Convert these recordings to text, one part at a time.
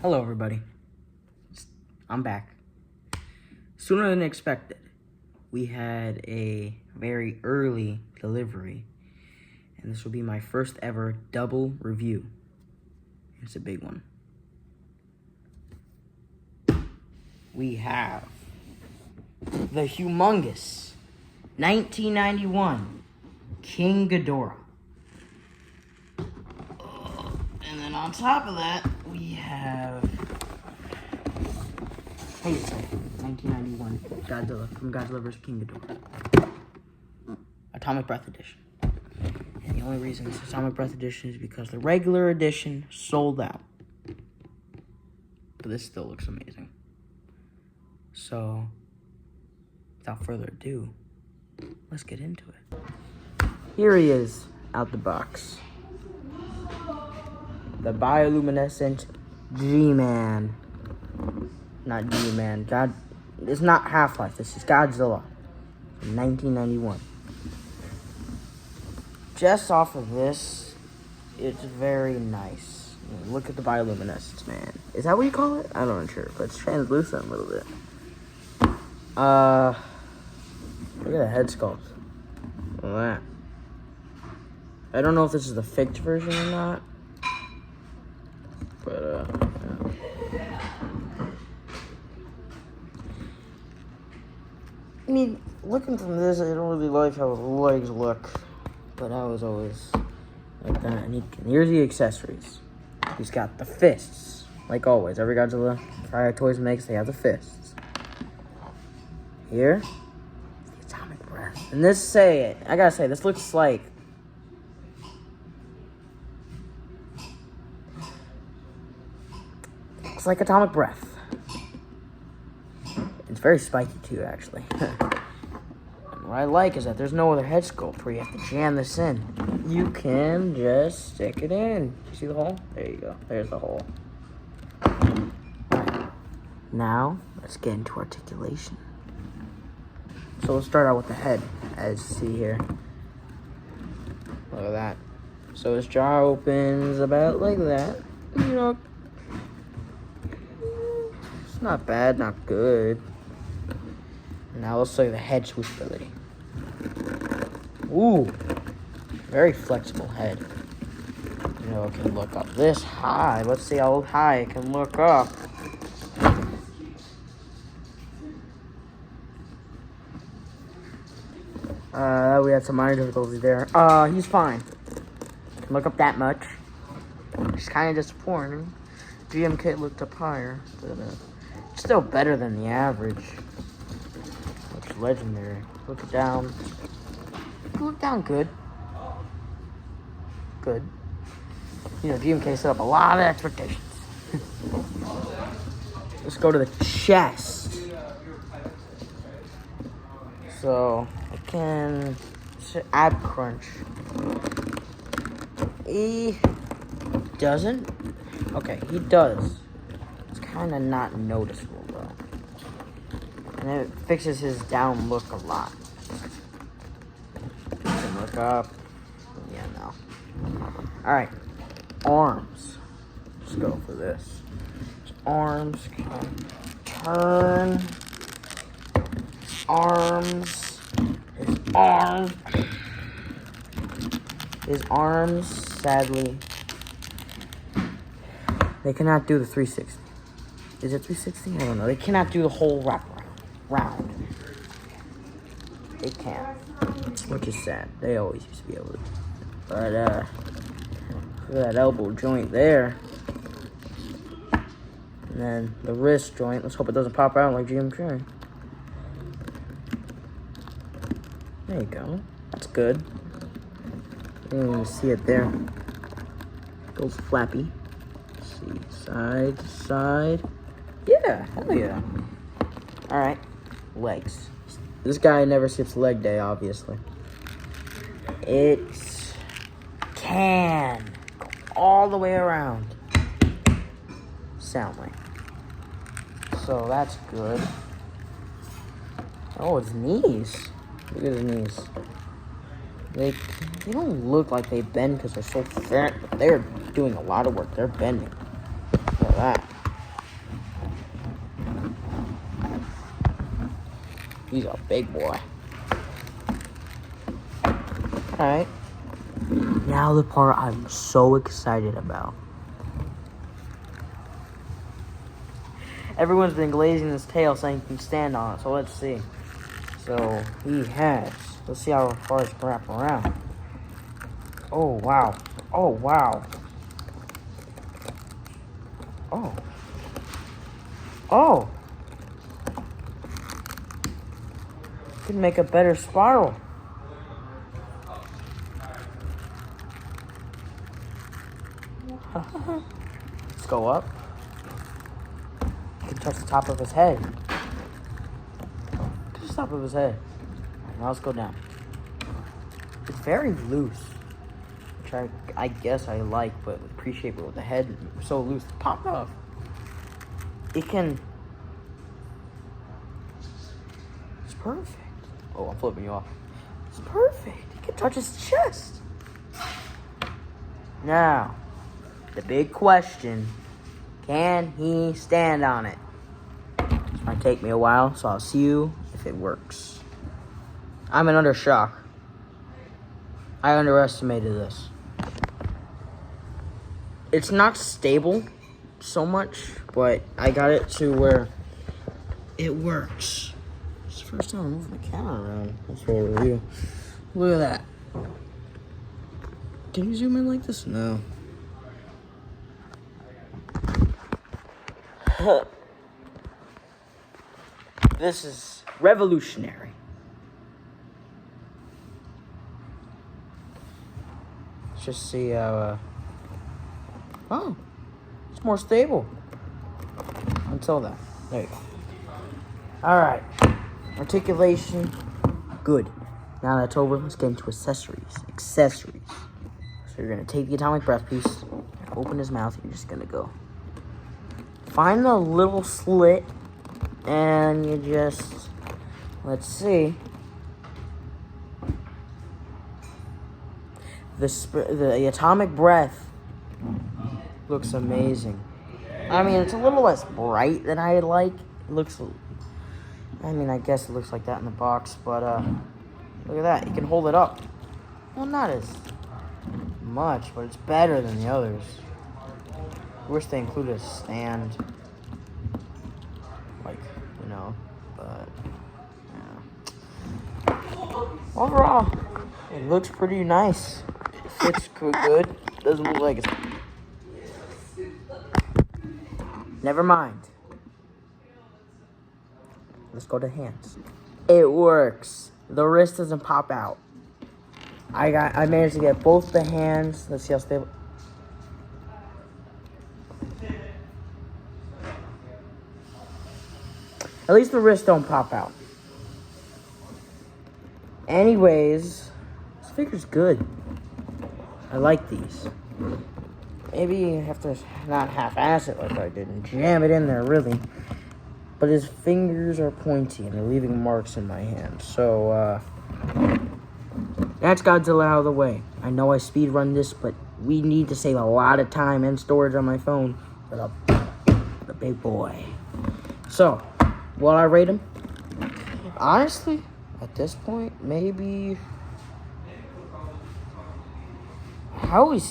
Hello, everybody. I'm back. Sooner than expected, we had a very early delivery, and this will be my first ever double review. It's a big one. We have the humongous 1991 King Ghidorah. And then on top of that, we have Hiya, 1991 Godzilla from Godzilla vs. King Ghidorah. Atomic Breath Edition. And the only reason it's Atomic Breath Edition is because the regular edition sold out. But this still looks amazing. So, without further ado, let's get into it. Here he is, out the box. The bioluminescent G-Man. Not G-Man. God, it's not Half-Life. This is Godzilla from 1991. Just off of this, it's very nice. Look at the bioluminescence, man. Is that what you call it? I'm not sure, but it's translucent a little bit. Look at the head sculpt. Look at that. I don't know if this is the faked version or not. But, yeah. I mean, looking from this, I don't really like how his legs look. But I was always like that. And here's the accessories. He's got the fists. Like always, every Godzilla Fire Toys makes, they have the fists. Here, the atomic breath. And this, I gotta say, this looks like atomic breath. It's very spiky too, actually. And what I like is that there's no other head sculpt where you have to jam this in. You can just stick it in. You see the hole? There you go. There's the hole. Alright. Now, let's get into articulation. So we'll start out with the head, as you see here. Look at that. So his jaw opens about like that. You know, it's not bad, not good. Now let's show you the head swoopability. Ooh, very flexible head. You know, it can look up this high. Let's see how high it can look up. We had some minor difficulties there. He's fine. Can look up that much. It's kind of disappointing. GMK looked up higher, but still better than the average. Looks legendary. Look down. Look down good. Good. You know, GMK set up a lot of expectations. Let's go to the chest. So, I can ab crunch. He doesn't. Okay, he does. It's kind of not noticeable, though. And it fixes his down look a lot. You can look up. Yeah, no. Alright. Arms. Let's go for this. His arms can turn. His arms, sadly, they cannot do the 360. Is it 360? I don't know. They cannot do the whole wrap round. They can't, which is sad. They always used to be able to. But, look at that elbow joint there. And then the wrist joint. Let's hope it doesn't pop out like GMK. There you go. That's good. You don't even see it there. Goes flappy. Let's see, side to side. Yeah, hell yeah. Alright, legs. This guy never skips leg day, obviously. It can go all the way around soundly. So that's good. Oh, his knees. Look at his knees. They don't look like they bend because they're so fat, but they're doing a lot of work. They're bending. Look at that. He's a big boy. Alright. Now the part I'm so excited about. Everyone's been glazing his tail saying he can stand on it, so let's see. So, he has. Let's see how far it can wrap around. Oh, wow. Oh, wow. Oh. Oh. Could make a better spiral. Let's go up. You can touch the top of his head. Touch the top of his head. Alright, now let's go down. It's very loose, which I guess I like, but appreciate it with the head so loose. Pop off. It can. It's perfect. Oh, I'm flipping you off. It's perfect. You can touch his chest. Now, the big question, can he stand on it? It's going to take me a while, so I'll see you if it works. I'm under shock. I underestimated this. It's not stable so much, but I got it to where it works. It's the first time I'm moving the camera around. That's for a review. Look at that. Can you zoom in like this? No. This is revolutionary. Let's just see how, oh, it's more stable. Until then. There you go. Alright. Articulation, good. Now that's over, let's get into accessories. So you're going to take the atomic breath piece, open his mouth, you're just going to go. Find the little slit, and you just, let's see. The atomic breath looks amazing. I mean, it's a little less bright than I'd like. It looks, I mean, I guess it looks like that in the box, but look at that. You can hold it up. Well, not as much, but it's better than the others. I wish they included a stand. Like, you know, but, yeah. Overall, it looks pretty nice. It fits good. Doesn't look like it's... Never mind. Let's go to hands. It works. The wrist doesn't pop out. I managed to get both the hands. Let's see how stable. At least the wrists don't pop out. Anyways, this figure's good. I like these. Maybe you have to not half-ass it like I did and jam it in there, really. But his fingers are pointy and they're leaving marks in my hand. So, that's Godzilla out of the way. I know I speed run this, but we need to save a lot of time and storage on my phone for the big boy. So, will I rate him? Honestly, at this point, maybe... I always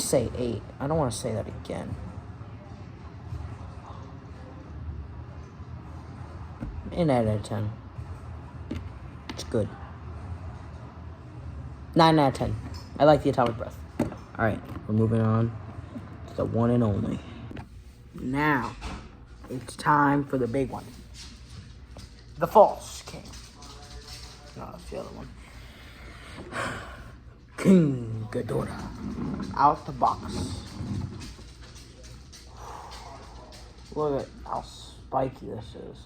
say 8. I don't want to say that again. An 8 out of 10. It's good. 9 out of 10. I like the atomic breath. Alright, we're moving on to the one and only. Now, it's time for the big one. The False King. No, that's the other one. King Ghidorah. Out the box. Look at how spiky this is.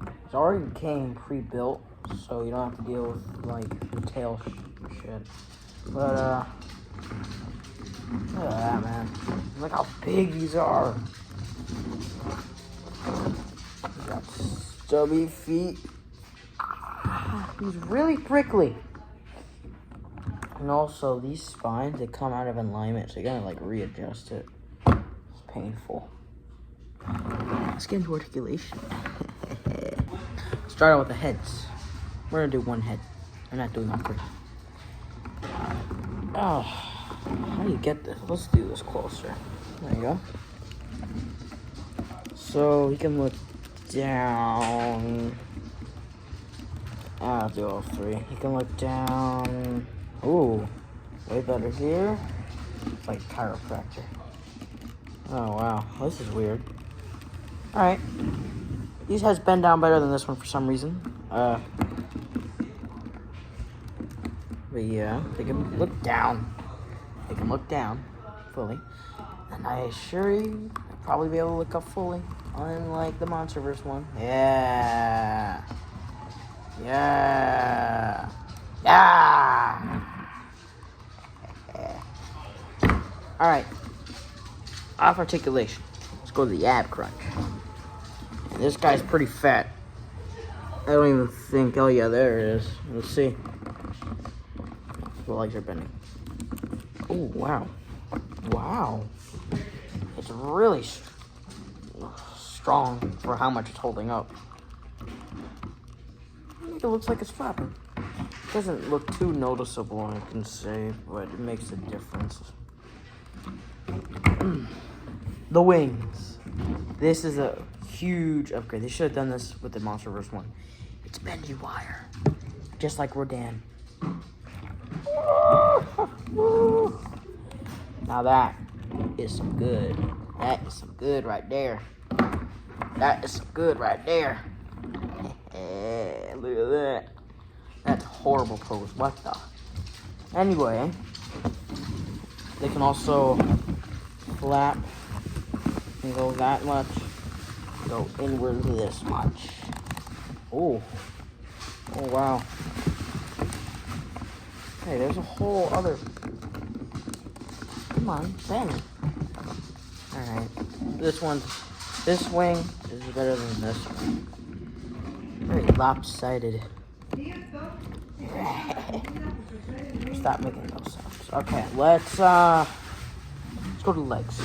It already came pre-built, so you don't have to deal with, like, the tail shit. But, look at that, man. Look how big these are. He's got stubby feet. He's really prickly. And also, these spines, they come out of alignment, so you gotta, like, readjust it. It's painful. Let's get into articulation. start out with the heads. We're gonna do one head. I'm not doing all three. Oh, how do you get this? Let's do this closer. There you go. So he can look down. I'll do all three. He can look down. Ooh, way better here. It's like chiropractor. Oh wow, this is weird. All right, these heads bend down better than this one for some reason. But yeah, they can look down. They can look down fully, and I assure you, I'll probably be able to look up fully, unlike the MonsterVerse one. Yeah, yeah, yeah. All right, off articulation. Let's go to the ab crunch. And this guy's pretty fat. I don't even think. Oh yeah, there it is. Let's see. The legs are bending. Oh wow, wow! It's really strong for how much it's holding up. I think it looks like it's flapping. It doesn't look too noticeable, I can say, but it makes a difference. The wings. This is a huge upgrade. They should have done this with the MonsterVerse one. It's bendy wire, just like Rodan. Now that is some good. That is some good right there. That is some good right there. Look at that. That's a horrible pose. What the? Anyway, they can also flap and go that much. Go inward this much. Oh. Oh wow. Hey, there's a whole other. Come on, bend. Alright. This wing is better than this one. Very lopsided. Stop making those sounds. Okay, let's go to the legs.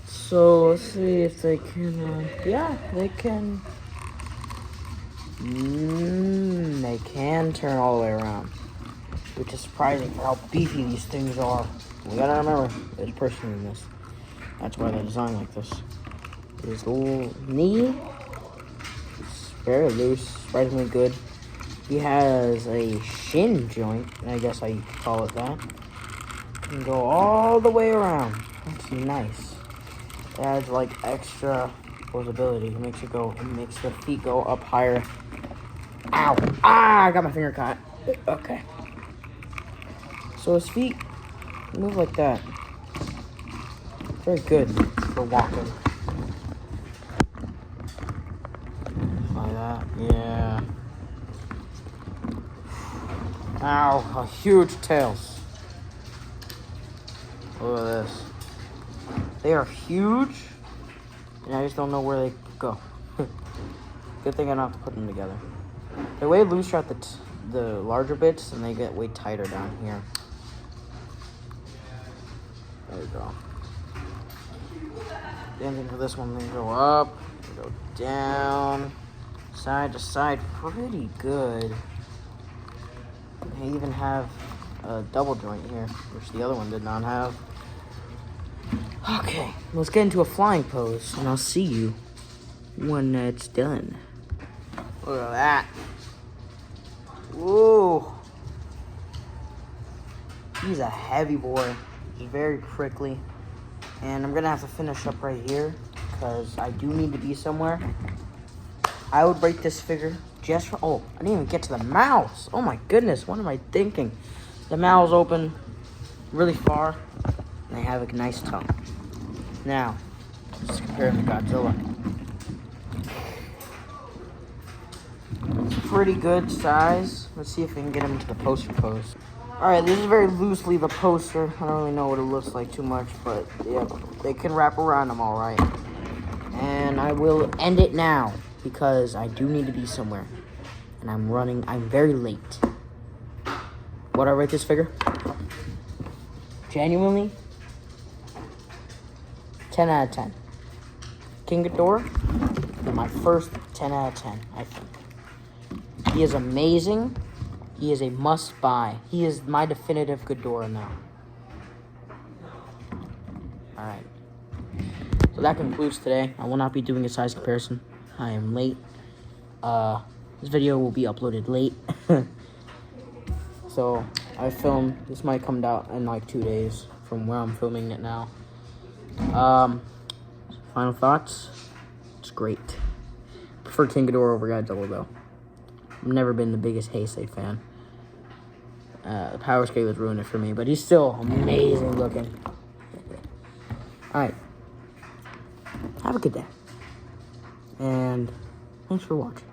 So let's see if they can. Yeah, they can. They can turn all the way around, which is surprising for how beefy these things are. We gotta remember, there's person in this. That's why they're designed like this. His little knee is very loose, surprisingly good. He has a shin joint, I guess I call it that. Can go all the way around. That's nice. It adds like extra posability. It makes the feet go up higher. Ow! Ah! I got my finger caught. Okay. So his feet move like that. Very good for walking. Like that. Yeah. Ow! A huge tails. Look at this. They are huge, and I just don't know where they go. Good thing I don't have to put them together. They're way looser at the larger bits, and they get way tighter down here. There we go. The engine for this one, they go up, they go down, side to side, pretty good. They even have a double joint here, which the other one did not have. Okay, let's get into a flying pose, and I'll see you when it's done. Look at that. Whoa. He's a heavy boy. He's very prickly. And I'm going to have to finish up right here, because I do need to be somewhere. I would break this figure just for... Oh, I didn't even get to the mouths. Oh my goodness, what am I thinking? The mouths open really far, and they have a nice tongue. Now, let's compare it to Godzilla. It's pretty good size. Let's see if we can get him into the poster pose. Alright, this is very loosely the poster. I don't really know what it looks like too much, but yeah, they can wrap around them alright. And I will end it now, because I do need to be somewhere. And I'm very late. What do I rate this figure? Genuinely, 10 out of 10. King Ghidorah, my first 10 out of 10, I think. He is amazing. He is a must-buy. He is my definitive Ghidorah now. Alright. So that concludes today. I will not be doing a size comparison. I am late. This video will be uploaded late. So, I filmed. This might come out in like 2 days from where I'm filming it now. Final thoughts? It's great. Prefer King Ghidorah over Godzilla though. I've never been the biggest Heisei fan. The power scale has ruined it for me, but he's still amazing looking. Alright. Have a good day. And thanks for watching.